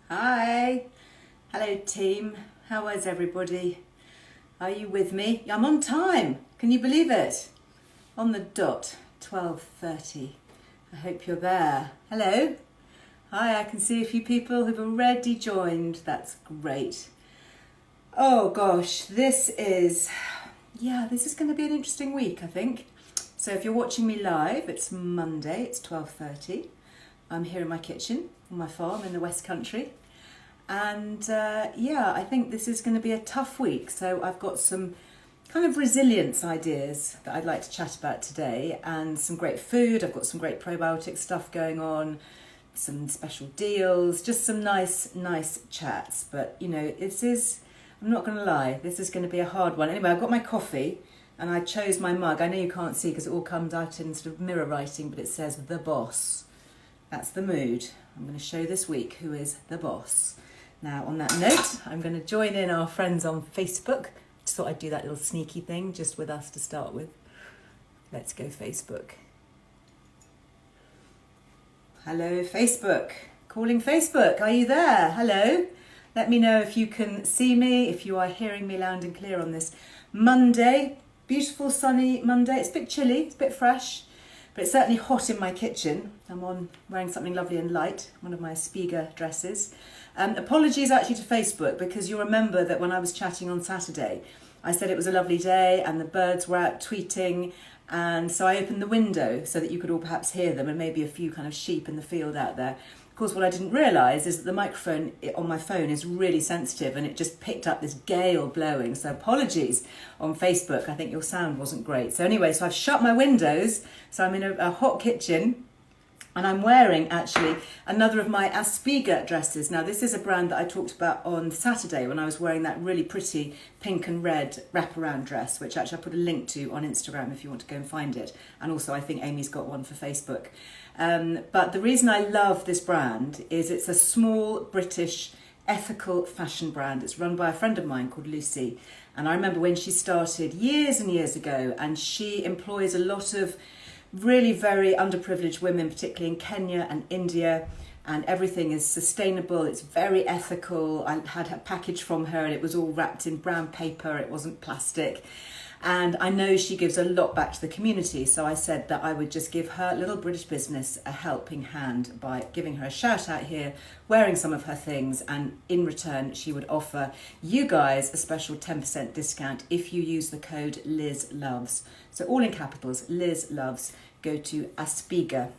Hi. Hello team. How is everybody? Are you with me? I'm on time. Can you believe it? On the dot, 12:30. I hope you're there. Hello. Hi, I can see a few people who've already joined. That's great. Oh gosh, this is going to be an interesting week, I think. So if you're watching me live, it's Monday, it's 12:30. I'm here in my kitchen on my farm in the West Country. And I think this is going to be a tough week. So I've got some kind of resilience ideas that I'd like to chat about today, and some great food. I've got some great probiotic stuff going on, some special deals, just some nice chats. But I'm not going to lie, this is going to be a hard one. Anyway, I've got my coffee and I chose my mug. I know you can't see because it all comes out in sort of mirror writing, but it says The Boss. That's the mood I'm going to show this week. Who is the boss? Now, on that note, I'm going to join in our friends on Facebook. Just thought I'd do that little sneaky thing just with us to start with. Let's go Facebook. Hello, Facebook. Calling Facebook. Are you there? Hello. Let me know if you can see me, if you are hearing me loud and clear on this Monday. Beautiful sunny Monday. It's a bit chilly, it's a bit fresh, but it's certainly hot in my kitchen. I'm wearing something lovely and light, one of my Spiga dresses. Apologies actually to Facebook, because you'll remember that when I was chatting on Saturday, I said it was a lovely day and the birds were out tweeting, and so I opened the window so that you could all perhaps hear them, and maybe a few kind of sheep in the field out there. Of course, what I didn't realise is that the microphone on my phone is really sensitive, and it just picked up this gale blowing. So apologies on Facebook. I think your sound wasn't great. So anyway, so I've shut my windows. So I'm in a hot kitchen, and I'm wearing actually another of my Spiga dresses. Now, this is a brand that I talked about on Saturday when I was wearing that really pretty pink and red wraparound dress, which actually I put a link to on Instagram if you want to go and find it. And also I think Amy's got one for Facebook. But the reason I love this brand is it's a small British ethical fashion brand. It's run by a friend of mine called Lucy. And I remember when she started years and years ago, and she employs a lot of really very underprivileged women, particularly in Kenya and India, and everything is sustainable. It's very ethical. I had a package from her and it was all wrapped in brown paper. It wasn't plastic. And I know she gives a lot back to the community. So I said that I would just give her little British business a helping hand by giving her a shout out here, wearing some of her things. And in return, she would offer you guys a special 10% discount if you use the code LizLoves. So all in capitals, Liz Loves. Go to Spiga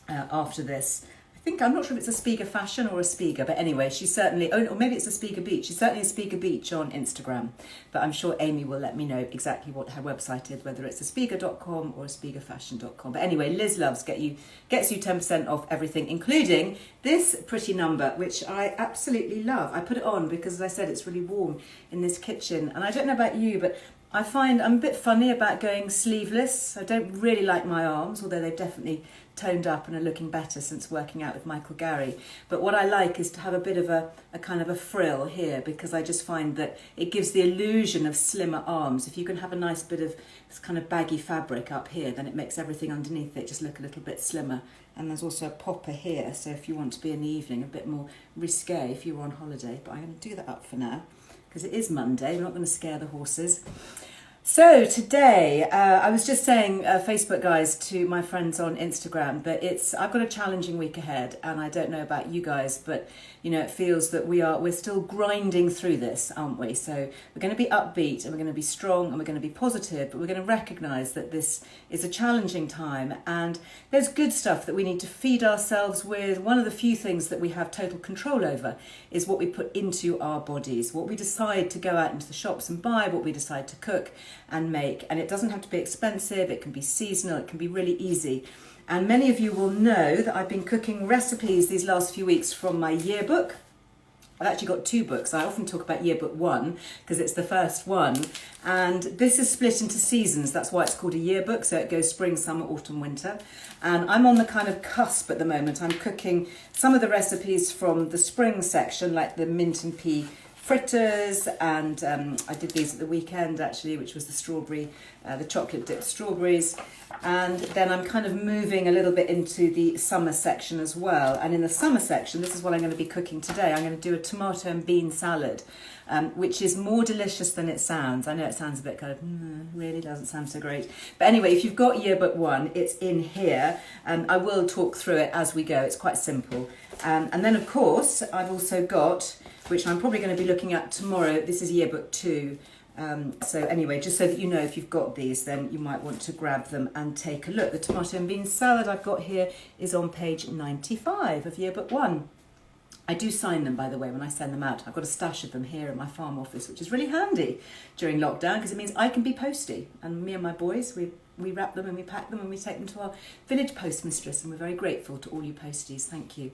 after this. I'm not sure if it's a Spiga fashion or a Spiga, but anyway, she's certainly, or maybe it's a Spiga Beach. She's certainly a Spiga Beach on Instagram, but I'm sure Amy will let me know exactly what her website is, whether it's a Spiga.com or a Spigafashion.com. But anyway, Liz Loves gets you 10% off everything, including this pretty number, which I absolutely love. I put it on because, as I said, it's really warm in this kitchen. And I don't know about you, but I find I'm a bit funny about going sleeveless. I don't really like my arms, although they've definitely toned up and are looking better since working out with Michael Gary. But what I like is to have a bit of a kind of a frill here, because I just find that it gives the illusion of slimmer arms. If you can have a nice bit of this kind of baggy fabric up here, then it makes everything underneath it just look a little bit slimmer. And there's also a popper here, so if you want to be in the evening a bit more risque if you were on holiday. But I'm going to do that up for now, because it is Monday. We're not going to scare the horses. So today, I was just saying, Facebook guys, to my friends on Instagram, that I've got a challenging week ahead, and I don't know about you guys, but it feels that we're still grinding through this, aren't we? So we're going to be upbeat, and we're going to be strong, and we're going to be positive, but we're going to recognise that this is a challenging time, and there's good stuff that we need to feed ourselves with. One of the few things that we have total control over is what we put into our bodies, what we decide to go out into the shops and buy, what we decide to cook and make. And it doesn't have to be expensive, it can be seasonal, it can be really easy. And many of you will know that I've been cooking recipes these last few weeks from my yearbook. I've actually got two books. I often talk about yearbook one because it's the first one. And this is split into seasons. That's why it's called a yearbook. So it goes spring, summer, autumn, winter. And I'm on the kind of cusp at the moment. I'm cooking some of the recipes from the spring section, like the mint and pea fritters, and I did these at the weekend actually, which was the strawberry, the chocolate dipped strawberries. And then I'm kind of moving a little bit into the summer section as well. And in the summer section, this is what I'm going to be cooking today. I'm going to do a tomato and bean salad, which is more delicious than it sounds. I know it sounds a bit kind of, really doesn't sound so great. But anyway, if you've got yearbook 1, it's in here. I will talk through it as we go. It's quite simple. And then, of course, I've also got, which I'm probably going to be looking at tomorrow, this is yearbook 2. So anyway, just so that you know, if you've got these, then you might want to grab them and take a look. The tomato and bean salad I've got here is on page 95 of yearbook 1. I do sign them, by the way, when I send them out. I've got a stash of them here at my farm office, which is really handy during lockdown because it means I can be posty. And me and my boys, we wrap them and we pack them and we take them to our village postmistress, and we're very grateful to all you posties. Thank you.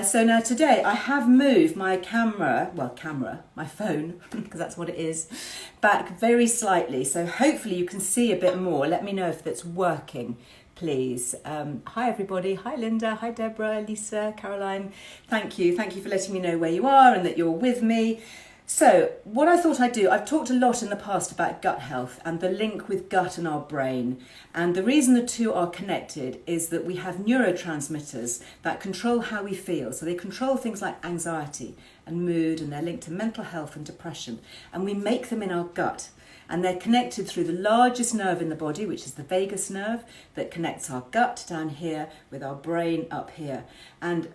So now today I have moved my my phone, because that's what it is, back very slightly. So hopefully you can see a bit more. Let me know if that's working, please. Hi everybody. Hi Linda. Hi Deborah, Lisa, Caroline. Thank you. Thank you for letting me know where you are and that you're with me. So what I thought I'd do, I've talked a lot in the past about gut health and the link with gut and our brain. And the reason the two are connected is that we have neurotransmitters that control how we feel. So they control things like anxiety and mood, and they're linked to mental health and depression. And we make them in our gut. And they're connected through the largest nerve in the body, which is the vagus nerve, that connects our gut down here with our brain up here. And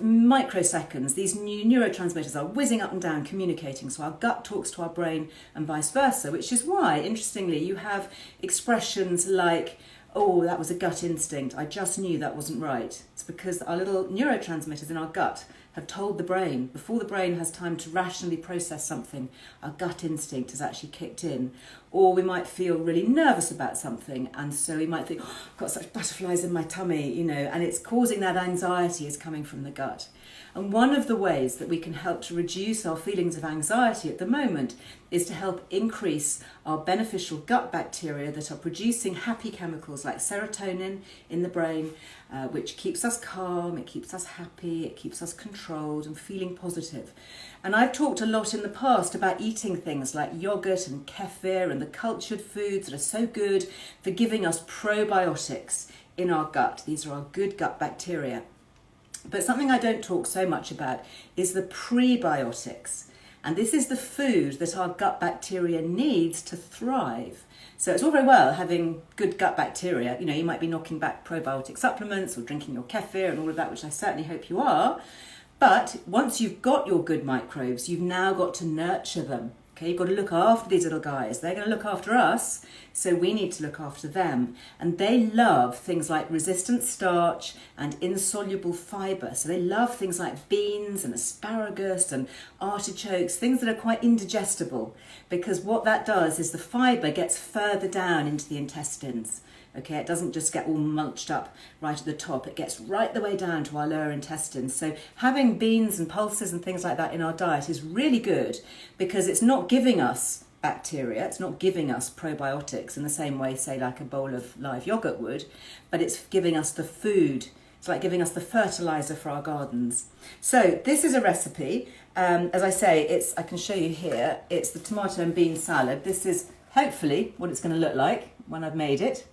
microseconds, these new neurotransmitters are whizzing up and down, communicating. So our gut talks to our brain and vice versa, which is why, interestingly, you have expressions like, oh, that was a gut instinct. I just knew that wasn't right. It's because our little neurotransmitters in our gut have told the brain, before the brain has time to rationally process something, our gut instinct has actually kicked in. Or we might feel really nervous about something, and so we might think, oh, I've got such butterflies in my tummy, you know, and it's causing that anxiety is coming from the gut. And one of the ways that we can help to reduce our feelings of anxiety at the moment is to help increase our beneficial gut bacteria that are producing happy chemicals like serotonin in the brain, which keeps us calm, it keeps us happy, it keeps us controlled and feeling positive. And I've talked a lot in the past about eating things like yogurt and kefir and the cultured foods that are so good for giving us probiotics in our gut. These are our good gut bacteria. But something I don't talk so much about is the prebiotics. And this is the food that our gut bacteria needs to thrive. So it's all very well having good gut bacteria. You know, you might be knocking back probiotic supplements or drinking your kefir and all of that, which I certainly hope you are. But once you've got your good microbes, you've now got to nurture them. Okay, you've got to look after these little guys. They're going to look after us, so we need to look after them. And they love things like resistant starch and insoluble fibre. So they love things like beans and asparagus and artichokes, things that are quite indigestible, because what that does is the fibre gets further down into the intestines. Okay, it doesn't just get all munched up right at the top, it gets right the way down to our lower intestines. So having beans and pulses and things like that in our diet is really good, because it's not giving us bacteria, it's not giving us probiotics in the same way, say, like a bowl of live yogurt would, but it's giving us the food. It's like giving us the fertilizer for our gardens. So this is a recipe. As I say, I can show you here, it's the tomato and bean salad. This is hopefully what it's going to look like when I've made it.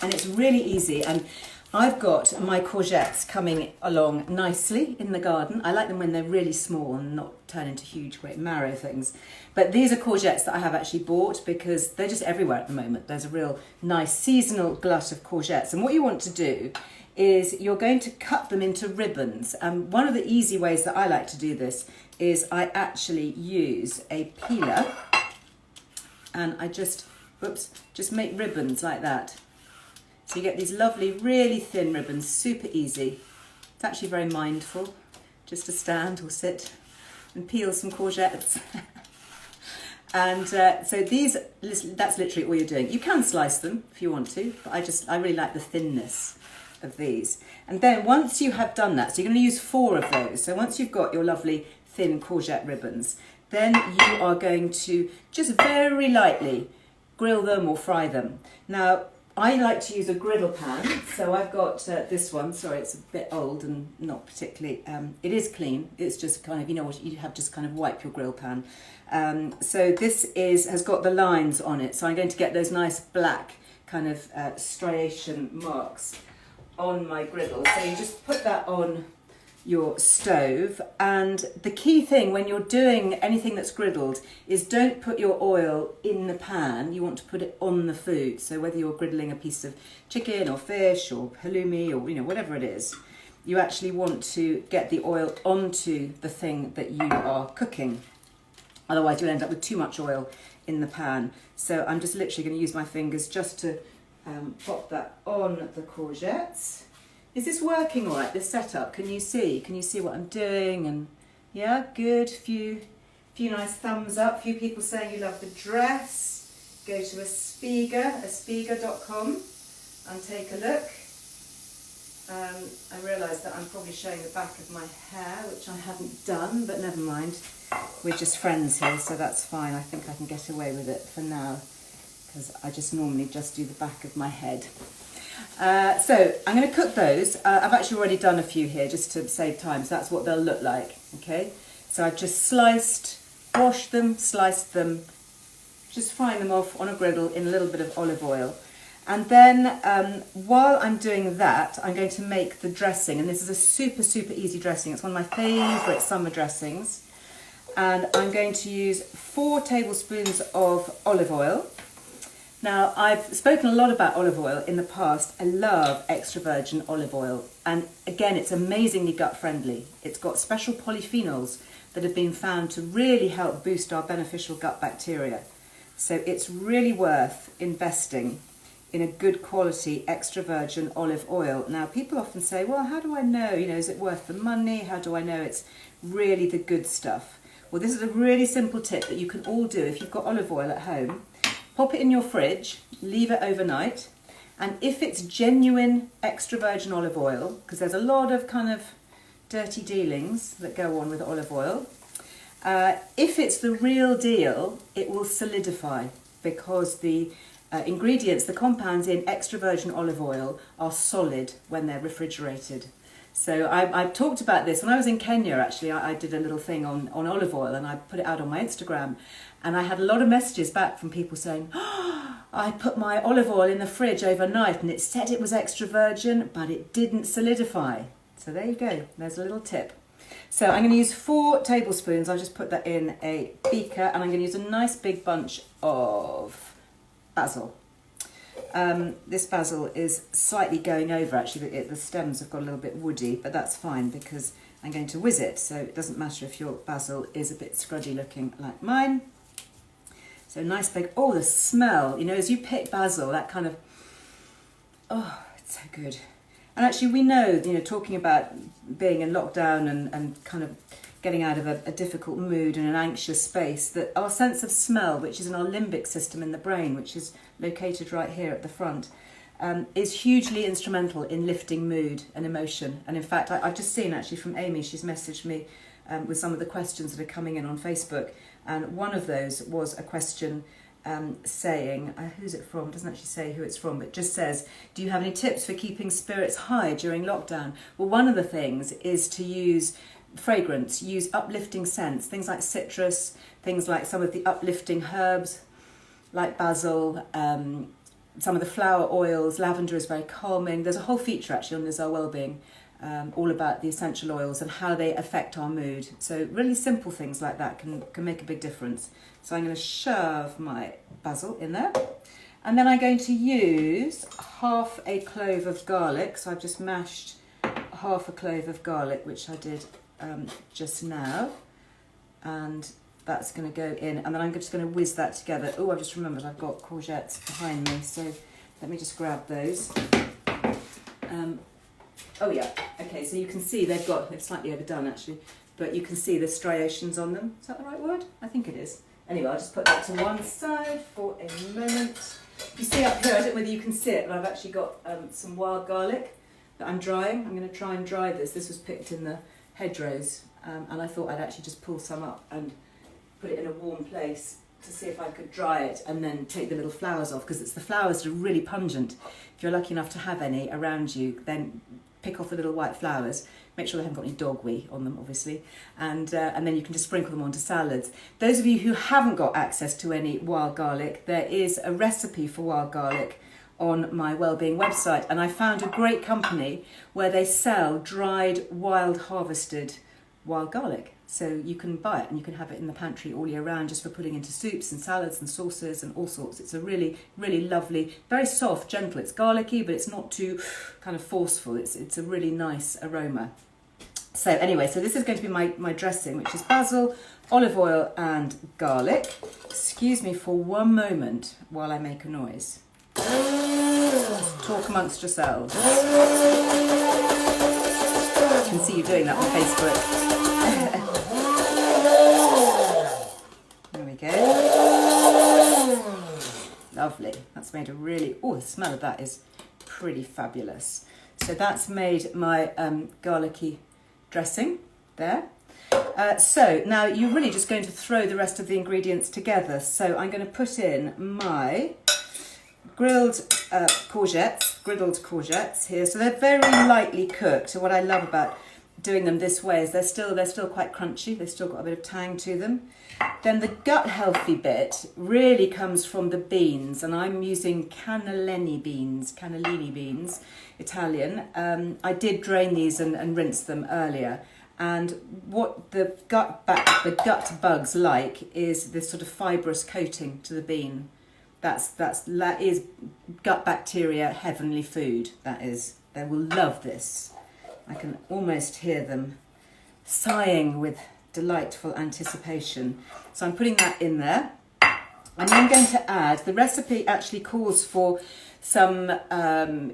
And it's really easy, and I've got my courgettes coming along nicely in the garden. I like them when they're really small and not turn into huge, great marrow things. But these are courgettes that I have actually bought because they're just everywhere at the moment. There's a real nice seasonal glut of courgettes. And what you want to do is you're going to cut them into ribbons. One of the easy ways that I like to do this is I actually use a peeler, and I just make ribbons like that. So you get these lovely, really thin ribbons, super easy. It's actually very mindful, just to stand or sit and peel some courgettes. And so that's literally all you're doing. You can slice them if you want to, but I really like the thinness of these. And then once you have done that, so you're going to use 4 of those. So once you've got your lovely thin courgette ribbons, then you are going to just very lightly grill them or fry them. Now, I like to use a griddle pan, so I've got this one. Sorry, it's a bit old and not particularly, it is clean, it's just kind of, you know what, you have just kind of wipe your grill pan. So this has got the lines on it, so I'm going to get those nice black kind of striation marks on my griddle. So you just put that on your stove, and the key thing when you're doing anything that's griddled is don't put your oil in the pan. You want to put it on the food. So whether you're griddling a piece of chicken or fish or halloumi or, you know, whatever it is, you actually want to get the oil onto the thing that you are cooking. Otherwise you'll end up with too much oil in the pan. So I'm just literally going to use my fingers just to pop that on the courgettes. Is this working all right, this setup? Can you see? Can you see what I'm doing? And yeah, good. Few nice thumbs up. Few people saying you love the dress. Go to aspiga.com and take a look. I realise that I'm probably showing the back of my hair, which I haven't done, but never mind. We're just friends here, so that's fine. I think I can get away with it for now, because I just normally just do the back of my head. So I'm going to cook those. I've actually already done a few here just to save time, so that's what they'll look like. Okay, so I've just washed them, sliced them, just frying them off on a griddle in a little bit of olive oil. And then while I'm doing that, I'm going to make the dressing, and this is a super easy dressing. It's one of my favourite summer dressings, and I'm going to use 4 tablespoons of olive oil. Now, I've spoken a lot about olive oil in the past. I love extra virgin olive oil. And again, it's amazingly gut friendly. It's got special polyphenols that have been found to really help boost our beneficial gut bacteria. So it's really worth investing in a good quality extra virgin olive oil. Now, people often say, well, how do I know? You know, is it worth the money? How do I know it's really the good stuff? Well, this is a really simple tip that you can all do if you've got olive oil at home. Pop it in your fridge, leave it overnight, and if it's genuine extra virgin olive oil, because there's a lot of kind of dirty dealings that go on with olive oil, if it's the real deal, it will solidify, because the ingredients, the compounds in extra virgin olive oil are solid when they're refrigerated. So I've talked about this. When I was in Kenya, actually, I did a little thing on olive oil, and I put it out on my Instagram. And I had a lot of messages back from people saying, oh, I put my olive oil in the fridge overnight and it said it was extra virgin, but it didn't solidify. So there you go. There's a little tip. So I'm going to use 4 tablespoons. I'll just put that in a beaker, and I'm going to use a nice big bunch of basil. This basil is slightly going over, actually. The stems have got a little bit woody, but that's fine because I'm going to whiz it. So it doesn't matter if your basil is a bit scrudgy looking like mine. So nice big, oh, the smell, you know, as you pick basil, that kind of, oh, it's so good. And actually we know, you know, talking about being in lockdown and kind of getting out of a difficult mood and an anxious space, that our sense of smell, which is in our limbic system in the brain, which is located right here at the front, is hugely instrumental in lifting mood and emotion. And in fact, I've just seen actually from Amy, she's messaged me with some of the questions that are coming in on Facebook. And one of those was a question saying, who's it from? It doesn't actually say who it's from, but just says, do you have any tips for keeping spirits high during lockdown? Well, one of the things is to use fragrance, use uplifting scents, things like citrus, things like some of the uplifting herbs, like basil, some of the flower oils. Lavender is very calming. There's a whole feature actually on Liz Our Wellbeing, all about the essential oils and how they affect our mood. So really simple things like that can make a big difference. So I'm going to shove my basil in there, and then I'm going to use half a clove of garlic. So I've just mashed half a clove of garlic, which I did just now, and that's going to go in, and then I'm just going to whiz that together. Oh, I've just remembered I've got courgettes behind me, so let me just grab those. Oh yeah, okay, so you can see they've slightly overdone actually, but you can see the striations on them. Is that the right word? I think it is. Anyway, I'll just put that to one side for a moment. You see up here, I don't know whether you can see it, but I've actually got some wild garlic that I'm drying. I'm going to try and dry this. This was picked in the hedgerows, and I thought I'd actually just pull some up and put it in a warm place to see if I could dry it and then take the little flowers off, because it's the flowers that are really pungent. If you're lucky enough to have any around you, then pick off the little white flowers. Make sure they haven't got any dog wee on them, obviously, and then you can just sprinkle them onto salads. Those of you who haven't got access to any wild garlic, there is a recipe for wild garlic on my Wellbeing website, and I found a great company where they sell dried, wild, harvested wild garlic. So you can buy it and you can have it in the pantry all year round, just for putting into soups and salads and sauces and all sorts. It's a really, really lovely, very soft, gentle. It's garlicky, but it's not too kind of forceful. It's a really nice aroma. So anyway, so this is going to be my dressing, which is basil, olive oil and garlic. Excuse me for one moment while I make a noise. Talk amongst yourselves. I can see you doing that on Facebook. There we go. Lovely. That's made a really, the smell of that is pretty fabulous. So that's made my garlicky dressing there. So now you're really just going to throw the rest of the ingredients together. So I'm going to put in my griddled courgettes here. So they're very lightly cooked. So what I love about doing them this way is they're still quite crunchy. They've still got a bit of tang to them. Then the gut healthy bit really comes from the beans, and I'm using cannellini beans, Italian. I did drain these and rinse them earlier. And what the gut bugs like is this sort of fibrous coating to the bean. That is gut bacteria heavenly food. That is, they will love this. I can almost hear them sighing with delightful anticipation. So I'm putting that in there. And I'm going to add, the recipe actually calls for some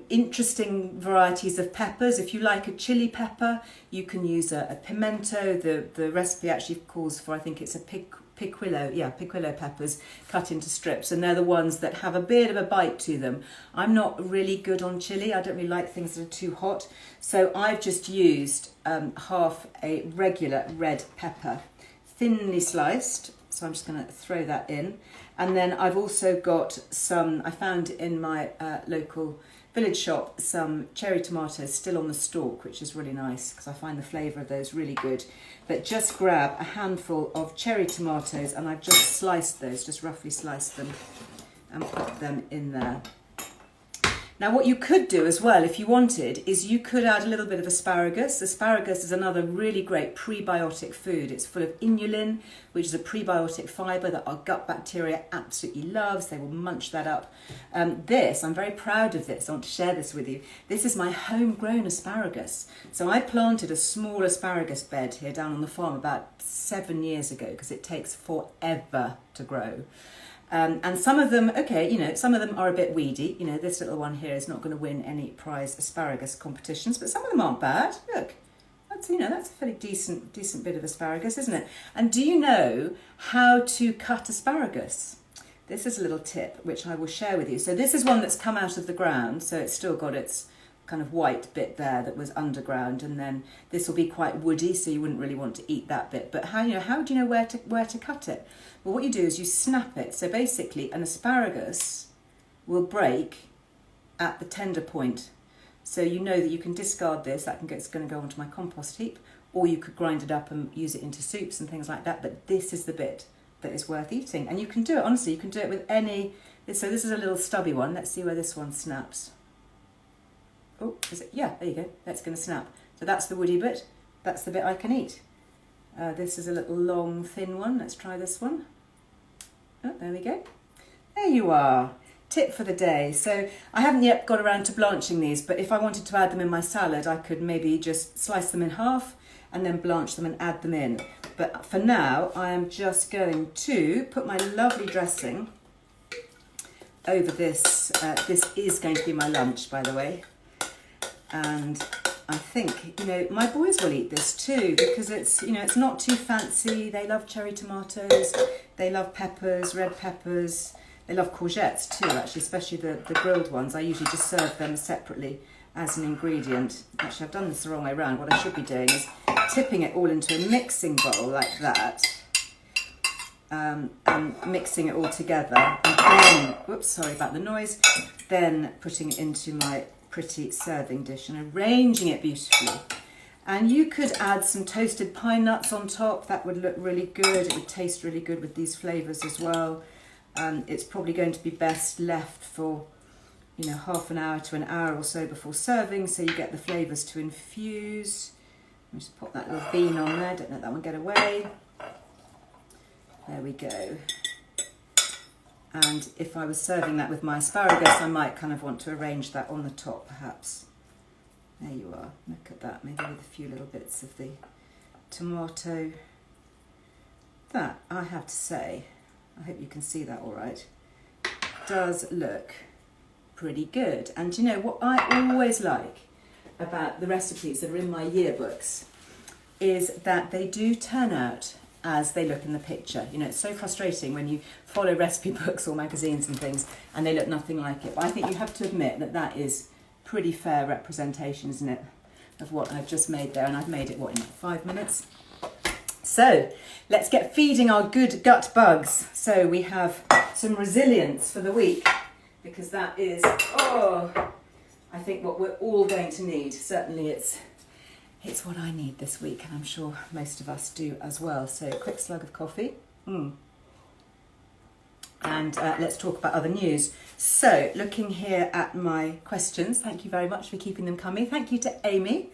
interesting varieties of peppers. If you like a chili pepper, you can use a pimento. The recipe actually calls for, I think it's a piquillo peppers cut into strips, and they're the ones that have a bit of a bite to them. I'm not really good on chili. I don't really like things that are too hot. So I've just used half a regular red pepper, thinly sliced. So I'm just going to throw that in. And then I've also got some, I found in my local village shop, some cherry tomatoes still on the stalk, which is really nice because I find the flavour of those really good. But just grab a handful of cherry tomatoes, and I've just sliced those, just roughly sliced them and put them in there. Now what you could do as well, if you wanted, is you could add a little bit of asparagus. Asparagus is another really great prebiotic food. It's full of inulin, which is a prebiotic fibre that our gut bacteria absolutely loves. They will munch that up. I'm very proud of this. I want to share this with you. This is my homegrown asparagus. So I planted a small asparagus bed here down on the farm about 7 years ago, because it takes forever to grow. And some of them, some of them are a bit weedy. This little one here is not going to win any prize asparagus competitions, but some of them aren't bad. Look, that's a fairly decent bit of asparagus, isn't it? And do you know how to cut asparagus? This is a little tip which I will share with you. So this is one that's come out of the ground, so it's still got its kind of white bit there that was underground, and then this will be quite woody, so you wouldn't really want to eat that bit. But how do you know where to cut it? Well, what you do is you snap it. So basically an asparagus will break at the tender point. So you know that you can discard this. It's going to go onto my compost heap, or you could grind it up and use it into soups and things like that. But this is the bit that is worth eating. And you can do it, honestly, you can do it with any. So this is a little stubby one. Let's see where this one snaps. Oh, is it? Yeah, there you go. That's going to snap. So that's the woody bit. That's the bit I can eat. This is a little long, thin one. Let's try this one. Oh, there we go. There you are. Tip for the day. So I haven't yet got around to blanching these, but if I wanted to add them in my salad, I could maybe just slice them in half and then blanch them and add them in. But for now, I am just going to put my lovely dressing over this. This is going to be my lunch, by the way. And I think, my boys will eat this too, because it's not too fancy. They love cherry tomatoes, they love peppers, red peppers, they love courgettes too, actually, especially the grilled ones. I usually just serve them separately as an ingredient. Actually, I've done this the wrong way around. What I should be doing is tipping it all into a mixing bowl like that. and mixing it all together, and then, whoops, sorry about the noise, then putting it into my pretty serving dish and arranging it beautifully. And you could add some toasted pine nuts on top. That would look really good. It would taste really good with these flavours as well. It's probably going to be best left for, you know, half an hour to an hour or so before serving, so you get the flavours to infuse. Let me just pop that little bean on there. Don't let that one get away. There we go. And if I was serving that with my asparagus, I might kind of want to arrange that on the top, perhaps. There you are. Look at that. Maybe with a few little bits of the tomato. That, I have to say, I hope you can see that all right, does look pretty good. And you know what I always like about the recipes that are in my yearbooks is that they do turn out as they look in the picture. You know, it's so frustrating when you follow recipe books or magazines and things and they look nothing like it. But I think you have to admit that that is pretty fair representation, isn't it, of what I've just made there. And I've made it, what, in like 5 minutes? So let's get feeding our good gut bugs. So we have some resilience for the week, because that is, I think what we're all going to need. Certainly it's what I need this week, and I'm sure most of us do as well. So a quick slug of coffee. And let's talk about other news. So looking here at my questions, thank you very much for keeping them coming. Thank you to Amy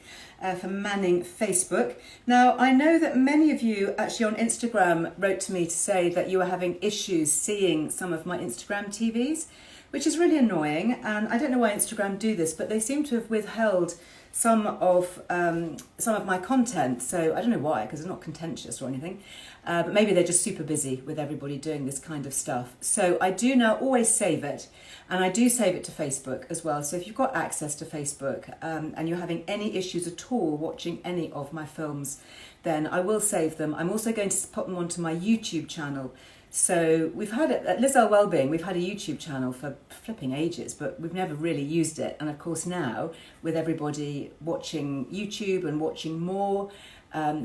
for manning Facebook. Now, I know that many of you actually on Instagram wrote to me to say that you were having issues seeing some of my Instagram TVs, which is really annoying. And I don't know why Instagram do this, but they seem to have withheld some of my content. So I don't know why, because it's not contentious or anything. But maybe they're just super busy with everybody doing this kind of stuff. So I do now always save it, and I do save it to Facebook as well. So if you've got access to Facebook and you're having any issues at all watching any of my films, then I will save them. I'm also going to put them onto my YouTube channel. So we've had it at Liz Earle Wellbeing. We've had a YouTube channel for flipping ages, but we've never really used it. And of course now, with everybody watching YouTube and watching more,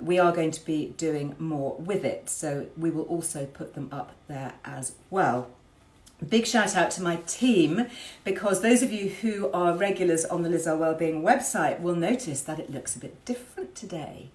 we are going to be doing more with it. So we will also put them up there as well. Big shout out to my team, because those of you who are regulars on the Liz Earle Wellbeing website will notice that it looks a bit different today.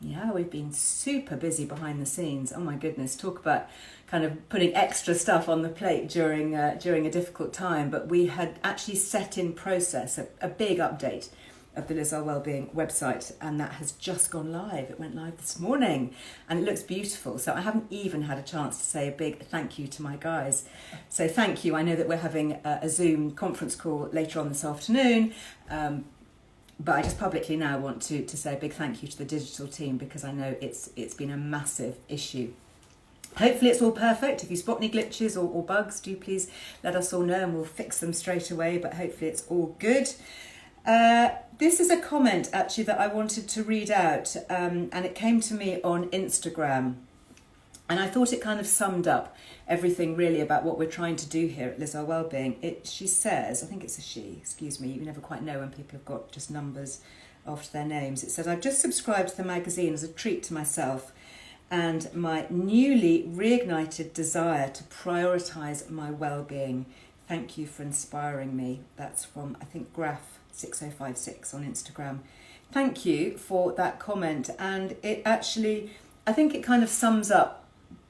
Yeah, we've been super busy behind the scenes. Oh my goodness, talk about kind of putting extra stuff on the plate during a difficult time. But we had actually set in process a big update of the Liz Earle Wellbeing website, and that has just gone live. It went live this morning and it looks beautiful. So I haven't even had a chance to say a big thank you to my guys. So thank you. I know that we're having a Zoom conference call later on this afternoon. But I just publicly now want to say a big thank you to the digital team, because I know it's been a massive issue. Hopefully it's all perfect. If you spot any glitches or bugs, do please let us all know and we'll fix them straight away, but hopefully it's all good. This is a comment actually that I wanted to read out, and it came to me on Instagram. And I thought it kind of summed up everything really about what we're trying to do here at Liz Earle Wellbeing. She says, I think it's a she, excuse me, you never quite know when people have got just numbers after their names. It says, I've just subscribed to the magazine as a treat to myself and my newly reignited desire to prioritise my well-being. Thank you for inspiring me. That's from, I think, Graph6056 on Instagram. Thank you for that comment. And it actually, I think it kind of sums up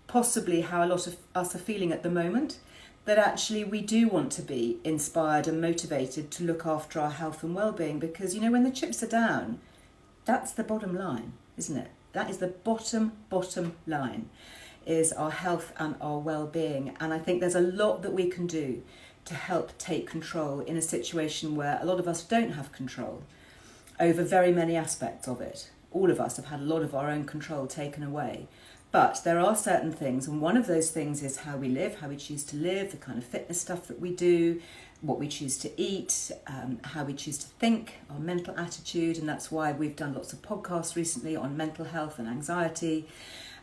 possibly how a lot of us are feeling at the moment, that actually we do want to be inspired and motivated to look after our health and well-being, because, you know, when the chips are down, that's the bottom line, isn't it? That is the bottom line, is our health and our well-being. And I think there's a lot that we can do to help take control in a situation where a lot of us don't have control over very many aspects of it. All of us have had a lot of our own control taken away. But there are certain things, and one of those things is how we live, how we choose to live, the kind of fitness stuff that we do, what we choose to eat, how we choose to think, our mental attitude. And that's why we've done lots of podcasts recently on mental health and anxiety,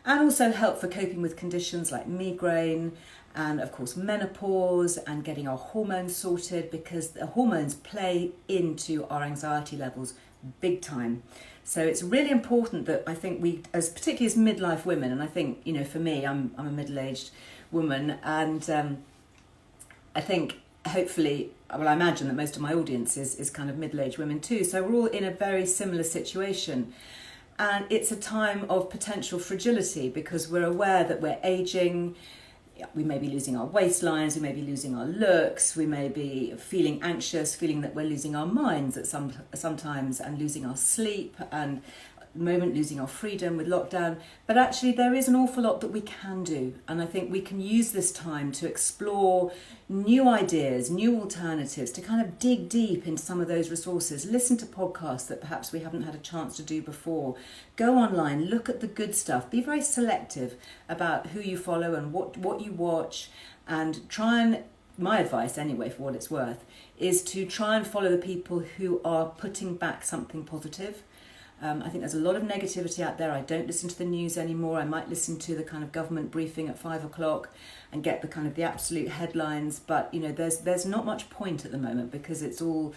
and also help for coping with conditions like migraine and, of course, menopause, and getting our hormones sorted, because the hormones play into our anxiety levels big time. So it's really important that I think we, as particularly as midlife women, and I think, you know, for me, I'm a middle-aged woman, and I think hopefully, well, I imagine that most of my audience is kind of middle-aged women too. So we're all in a very similar situation. And it's a time of potential fragility because we're aware that we're aging. We may be losing our waistlines, we may be losing our looks, we may be feeling anxious, feeling that we're losing our minds at sometimes, and losing our sleep, and at the moment losing our freedom with lockdown. But actually there is an awful lot that we can do, and I think we can use this time to explore new ideas, new alternatives, to kind of dig deep into some of those resources, listen to podcasts that perhaps we haven't had a chance to do before, go online, look at the good stuff, be very selective about who you follow and what you watch, and try and, my advice anyway for what it's worth, is to try and follow the people who are putting back something positive. I think there's a lot of negativity out there. I don't listen to the news anymore. I might listen to the kind of government briefing at 5 o'clock and get the kind of the absolute headlines. But, you know, there's not much point at the moment because it's all,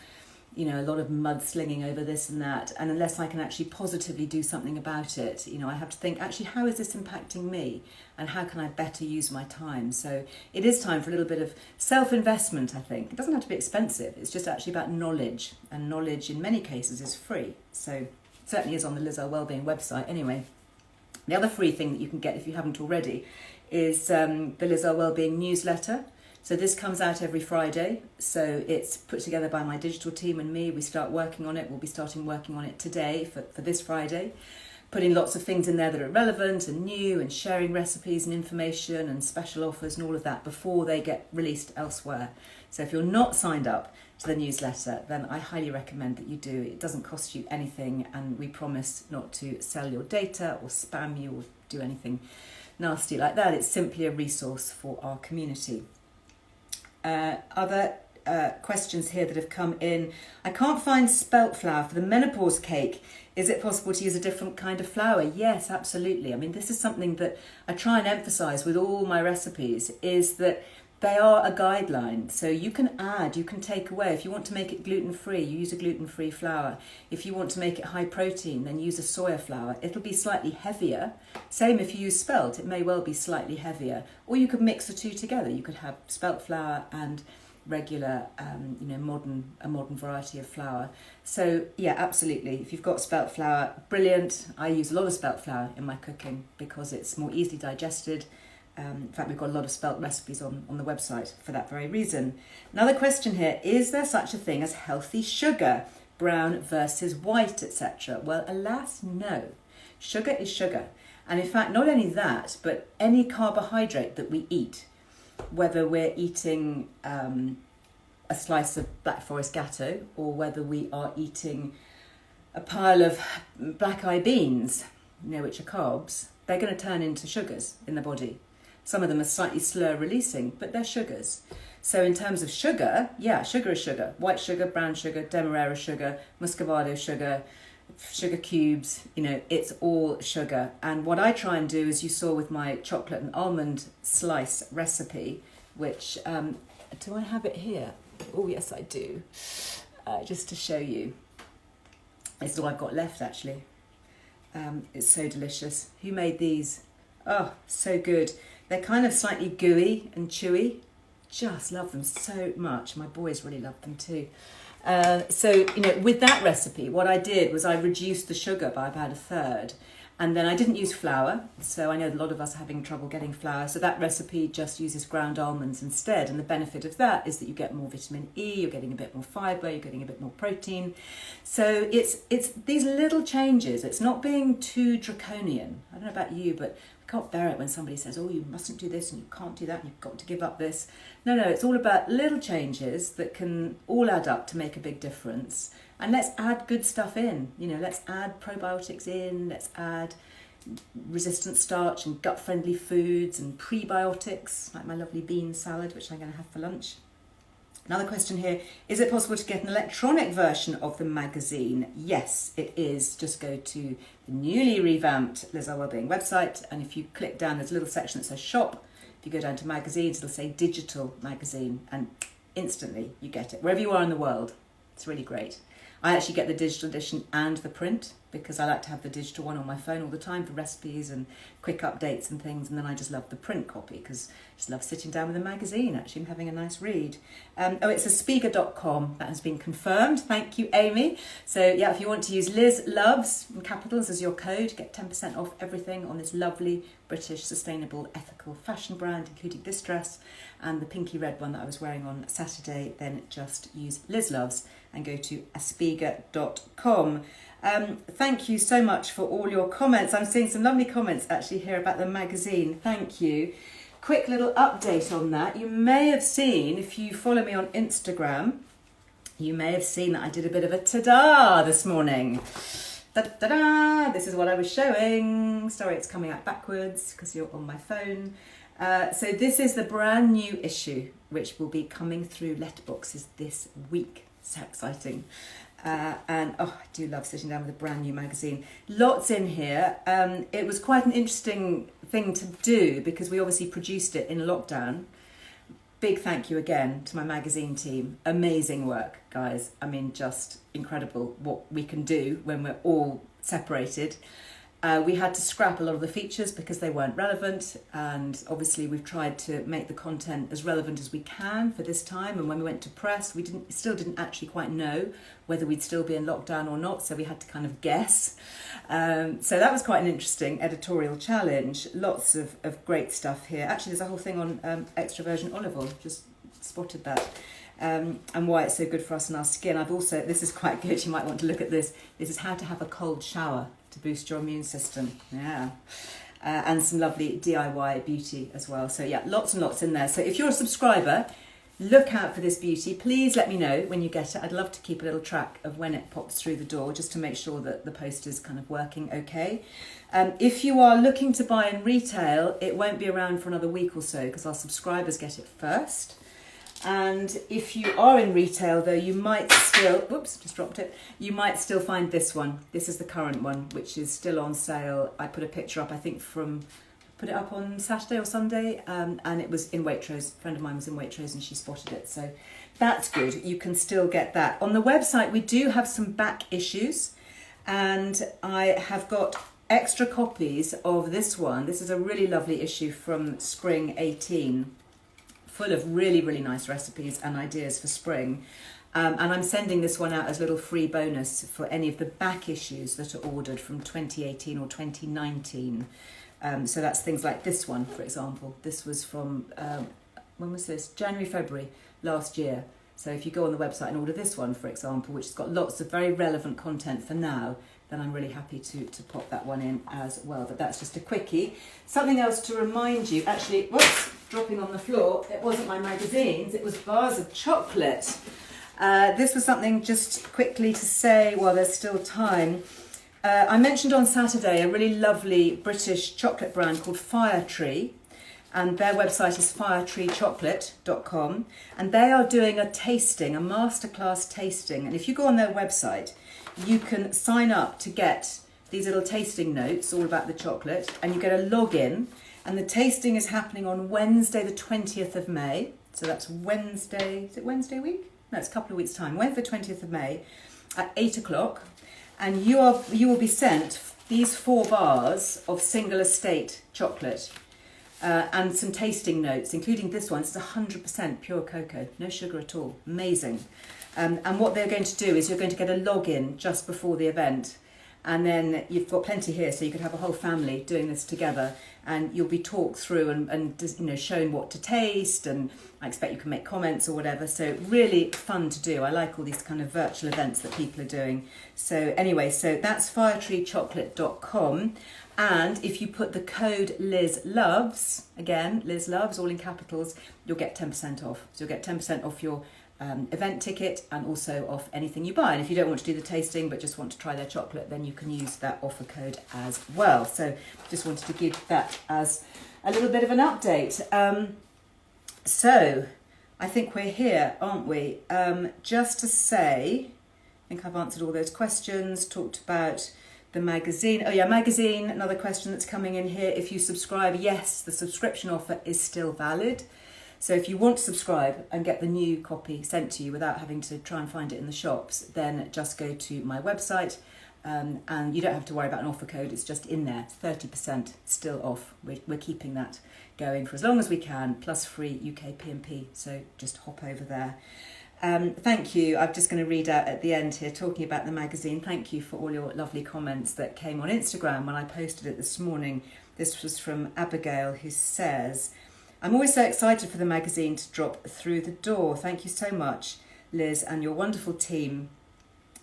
you know, a lot of mudslinging over this and that. And unless I can actually positively do something about it, you know, I have to think, actually, how is this impacting me? And how can I better use my time? So it is time for a little bit of self-investment, I think. It doesn't have to be expensive. It's just actually about knowledge. And knowledge in many cases is free. So certainly is on the Liz Earle Wellbeing website anyway. The other free thing that you can get if you haven't already is the Liz Earle Wellbeing newsletter. So this comes out every Friday. So it's put together by my digital team and me. We start working on it. We'll be starting working on it today for this Friday. Putting lots of things in there that are relevant and new, and sharing recipes and information and special offers and all of that before they get released elsewhere. So if you're not signed up to the newsletter, then I highly recommend that you do. It doesn't cost you anything, and we promise not to sell your data or spam you or do anything nasty like that. It's simply a resource for our community. Other questions here that have come in. I can't find spelt flour for the menopause cake. Is it possible to use a different kind of flour? Yes, absolutely. I mean, this is something that I try and emphasize with all my recipes, is that they are a guideline. So you can add, you can take away. If you want to make it gluten-free, you use a gluten-free flour. If you want to make it high protein, then use a soya flour. It'll be slightly heavier. Same if you use spelt, it may well be slightly heavier. Or you could mix the two together. You could have spelt flour and regular, modern variety of flour. So yeah, absolutely. If you've got spelt flour, brilliant. I use a lot of spelt flour in my cooking because it's more easily digested. In fact, we've got a lot of spelt recipes on the website for that very reason. Another question here, is there such a thing as healthy sugar, brown versus white, etc.? Well, alas, no. Sugar is sugar. And in fact, not only that, but any carbohydrate that we eat, whether we're eating a slice of Black Forest Gatto or whether we are eating a pile of black-eyed beans, which are carbs, they're going to turn into sugars in the body. Some of them are slightly slower releasing, but they're sugars. So in terms of sugar, yeah, sugar is sugar. White sugar, brown sugar, demerara sugar, muscovado sugar, sugar cubes, it's all sugar. And what I try and do, as you saw with my chocolate and almond slice recipe, which, do I have it here? Oh, yes, I do. Just to show you. It's all I've got left, actually. It's so delicious. Who made these? Oh, so good. They're kind of slightly gooey and chewy. Just love them so much. My boys really love them too. So, with that recipe, what I did was I reduced the sugar by about a third. And then I didn't use flour. So I know a lot of us are having trouble getting flour. So that recipe just uses ground almonds instead. And the benefit of that is that you get more vitamin E, you're getting a bit more fibre, you're getting a bit more protein. So it's these little changes. It's not being too draconian. I don't know about you, but I can't bear it when somebody says, oh, you mustn't do this and you can't do that and you've got to give up this. No, it's all about little changes that can all add up to make a big difference. And let's add good stuff in. Let's add probiotics in, let's add resistant starch and gut-friendly foods and prebiotics, like my lovely bean salad, which I'm going to have for lunch. Another question here, is it possible to get an electronic version of the magazine? Yes, it is. Just go to the newly revamped Liz Earle Wellbeing website, and if you click down, there's a little section that says shop. If you go down to magazines, it'll say digital magazine, and instantly you get it, wherever you are in the world. It's really great. I actually get the digital edition and the print, because I like to have the digital one on my phone all the time for recipes and quick updates and things. And then I just love the print copy because I just love sitting down with a magazine actually and having a nice read. It's aspiga.com. That has been confirmed. Thank you, Amy. So yeah, if you want to use Liz Loves in capitals as your code, get 10% off everything on this lovely British sustainable ethical fashion brand, including this dress and the pinky red one that I was wearing on Saturday. Then just use Liz Loves and go to aspiga.com. Thank you so much for all your comments. I'm seeing some lovely comments actually here about the magazine. Thank you. Quick little update on that. You may have seen, if you follow me on Instagram, you may have seen that I did a bit of a ta-da this morning. Ta-da-da! This is what I was showing. Sorry, it's coming out backwards because you're on my phone. So this is the brand new issue, which will be coming through letterboxes this week. So exciting. And I do love sitting down with a brand new magazine. Lots in here. It was quite an interesting thing to do because we obviously produced it in lockdown. Big thank you again to my magazine team. Amazing work, guys. I mean, just incredible what we can do when we're all separated. We had to scrap a lot of the features because they weren't relevant, and obviously we've tried to make the content as relevant as we can for this time. And when we went to press, we still didn't actually quite know whether we'd still be in lockdown or not, so we had to kind of guess. So that was quite an interesting editorial challenge. Lots of great stuff here. Actually, there's a whole thing on extra virgin olive oil, just spotted that. And why it's so good for us and our skin. I've also, this is quite good, you might want to look at this. This is how to have a cold shower to boost your immune system. Yeah. And some lovely DIY beauty as well. So yeah, lots and lots in there. So if you're a subscriber, look out for this beauty. Please let me know when you get it. I'd love to keep a little track of when it pops through the door, just to make sure that the post is kind of working okay. If you are looking to buy in retail, it won't be around for another week or so because our subscribers get it first. And if you are in retail, though, you might still, whoops, just dropped it. You might still find this one. This is the current one, which is still on sale. I put a picture up, I think put it up on Saturday or Sunday, and it was in Waitrose. A friend of mine was in Waitrose and she spotted it. So that's good. You can still get that. On the website, we do have some back issues, and I have got extra copies of this one. This is a really lovely issue from Spring 18. Full of really, really nice recipes and ideas for spring. And I'm sending this one out as a little free bonus for any of the back issues that are ordered from 2018 or 2019. So that's things like this one, for example. This was from, when was this? January, February last year. So if you go on the website and order this one, for example, which has got lots of very relevant content for now, then I'm really happy to pop that one in as well. But that's just a quickie. Something else to remind you, actually, whoops, dropping on the floor. It wasn't my magazines, it was bars of chocolate. This was something just quickly to say while there's still time. I mentioned on Saturday a really lovely British chocolate brand called Fire Tree, and their website is firetreechocolate.com, and they are doing a tasting, a masterclass tasting. And if you go on their website, you can sign up to get these little tasting notes all about the chocolate, and you get a login. And the tasting is happening on Wednesday, the 20th of May. So that's Wednesday, is it Wednesday week? No, it's a couple of weeks' time. Wednesday, the 20th of May at 8 o'clock. And you will be sent these 4 bars of single estate chocolate and some tasting notes, including this one. It's 100% pure cocoa, no sugar at all. Amazing. And what they're going to do is you're going to get a login just before the event. And then you've got plenty here, so you could have a whole family doing this together, and you'll be talked through and shown what to taste, and I expect you can make comments or whatever. So really fun to do. I like all these kind of virtual events that people are doing. So anyway, so that's firetreechocolate.com, and if you put the code LizLoves, again, LizLoves, all in capitals, you'll get 10% off. So you'll get 10% off your event ticket and also off anything you buy. And if you don't want to do the tasting but just want to try their chocolate, then you can use that offer code as well. So just wanted to give that as a little bit of an update. So I think we're here, aren't we? Just to say, I think I've answered all those questions, talked about the magazine. Oh yeah, magazine, another question that's coming in here. If you subscribe, yes, the subscription offer is still valid. So if you want to subscribe and get the new copy sent to you without having to try and find it in the shops, then just go to my website, and you don't have to worry about an offer code, it's just in there. It's 30% still off. We're keeping that going for as long as we can, plus free UK P&P, so just hop over there. Thank you. I'm just going to read out at the end here, talking about the magazine. Thank you for all your lovely comments that came on Instagram when I posted it this morning. This was from Abigail, who says, I'm always so excited for the magazine to drop through the door. Thank you so much, Liz, and your wonderful team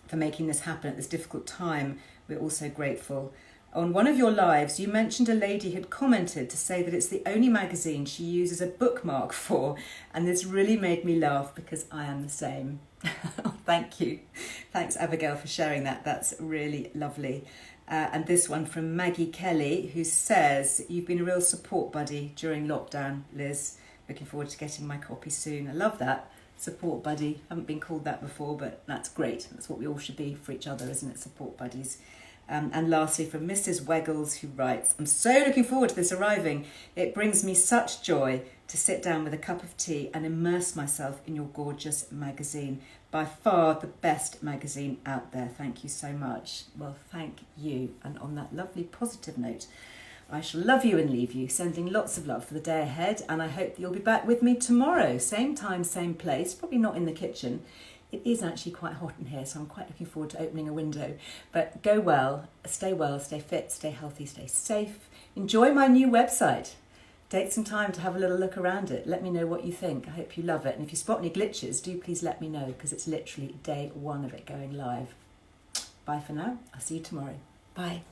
for making this happen at this difficult time. We're also grateful. On one of your lives, you mentioned a lady had commented to say that it's the only magazine she uses a bookmark for, and this really made me laugh because I am the same. Thank you. Thanks, Abigail, for sharing that. That's really lovely. And this one from Maggie Kelly, who says, you've been a real support buddy during lockdown, Liz. Looking forward to getting my copy soon. I love that. Support buddy. Haven't been called that before, but that's great. That's what we all should be for each other, isn't it? Support buddies. And lastly, from Mrs. Weggles, who writes, I'm so looking forward to this arriving. It brings me such joy to sit down with a cup of tea and immerse myself in your gorgeous magazine. By far the best magazine out there. Thank you so much. Well, thank you. And on that lovely positive note, I shall love you and leave you, sending lots of love for the day ahead. And I hope that you'll be back with me tomorrow. Same time, same place. Probably not in the kitchen. It is actually quite hot in here, so I'm quite looking forward to opening a window. But go well, stay fit, stay healthy, stay safe. Enjoy my new website. Take some time to have a little look around it. Let me know what you think. I hope you love it. And if you spot any glitches, do please let me know, because it's literally day one of it going live. Bye for now. I'll see you tomorrow. Bye.